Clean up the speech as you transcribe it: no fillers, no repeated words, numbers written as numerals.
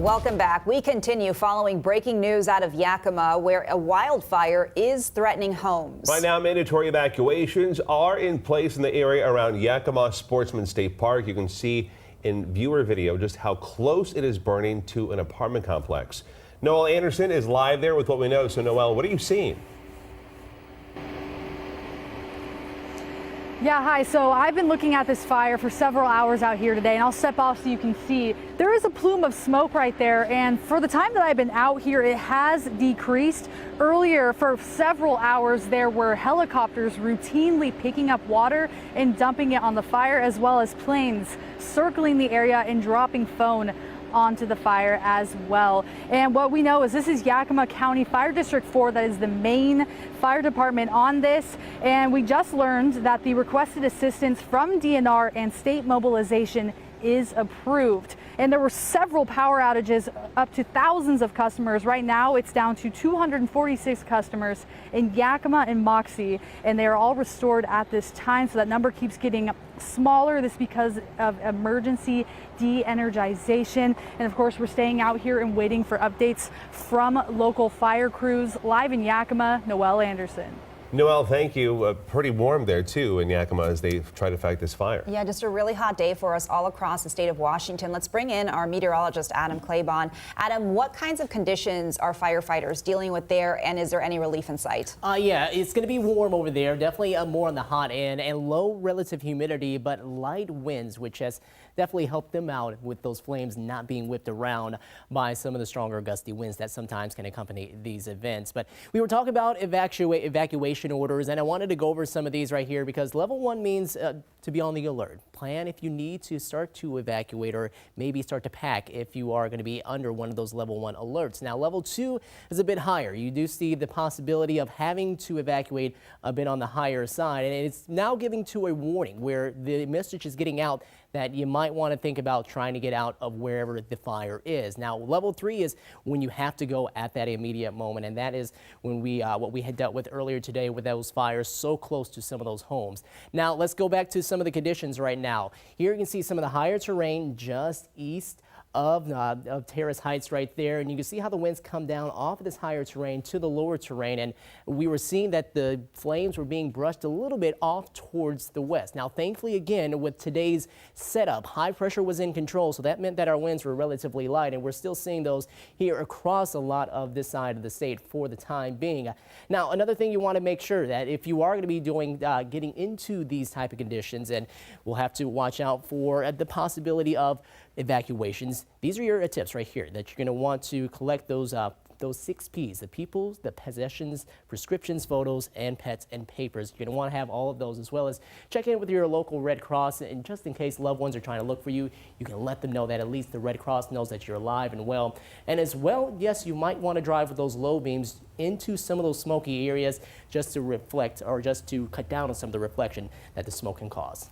Welcome back. We continue following breaking news out of Yakima, where a wildfire is threatening homes. Right now, mandatory evacuations are in place in the area around Yakima Sportsman State Park. You can see in viewer video just how close it is burning to an apartment complex. Noel Anderson is live there with what we know. So, Noel, what are you seeing? Yeah, hi. So I've been looking at this fire for several hours out here today, and I'll step off so you can see. There is a plume of smoke right there, and for the time that I've been out here, it has decreased. Earlier, for several hours, there were helicopters routinely picking up water and dumping it on the fire, as well as planes circling the area and dropping foam onto the fire as well. And what we know is this is Yakima County Fire District 4 that is the main fire department on this, and we just learned that the requested assistance from DNR and state mobilization is approved. And there were several power outages, up to thousands of customers. Right now it's down to 246 customers in Yakima and Moxie, and they are all restored at this time, so that number keeps getting smaller. This because of emergency de-energization. And of course, we're staying out here and waiting for updates from local fire crews. Live in Yakima, Noel Anderson. Noel, thank you. Pretty warm there, too, in Yakima as they try to fight this fire. Yeah, just a really hot day for us all across the state of Washington. Let's bring in our meteorologist, Adam Claybon. Adam, what kinds of conditions are firefighters dealing with there, and is there any relief in sight? Yeah, it's going to be warm over there, definitely more on the hot end, and low relative humidity, but light winds, which has definitely helped them out with those flames not being whipped around by some of the stronger gusty winds that sometimes can accompany these events. But we were talking about evacuation orders, and I wanted to go over some of these right here because level 1 means to be on the alert. Plan if you need to start to evacuate, or maybe start to pack if you are going to be under one of those level 1 alerts. Now, level 2 is a bit higher. You do see the possibility of having to evacuate a bit on the higher side, and it's now giving to a warning where the message is getting out that you might want to think about trying to get out of wherever the fire is. Now, level 3 is when you have to go at that immediate moment, and that is when what we had dealt with earlier today with those fires so close to some of those homes. Now, let's go back to some of the conditions right now. Here you can see some of the higher terrain just east of Terrace Heights right there, and you can see how the winds come down off of this higher terrain to the lower terrain, and we were seeing that the flames were being brushed a little bit off towards the west. Now, thankfully, again, with today's setup, high pressure was in control, so that meant that our winds were relatively light, and we're still seeing those here across a lot of this side of the state for the time being. Now, another thing you want to make sure that if you are going to be doing getting into these type of conditions, and we'll have to watch out for the possibility of evacuations. These are your tips right here that you're going to want to collect those 6 P's: the people, the possessions, prescriptions, photos, and pets and papers. You're going to want to have all of those, as well as check in with your local Red Cross, and just in case loved ones are trying to look for you, you can let them know that at least the Red Cross knows that you're alive and well. And as well, yes, you might want to drive with those low beams into some of those smoky areas just to reflect, or just to cut down on some of the reflection that the smoke can cause.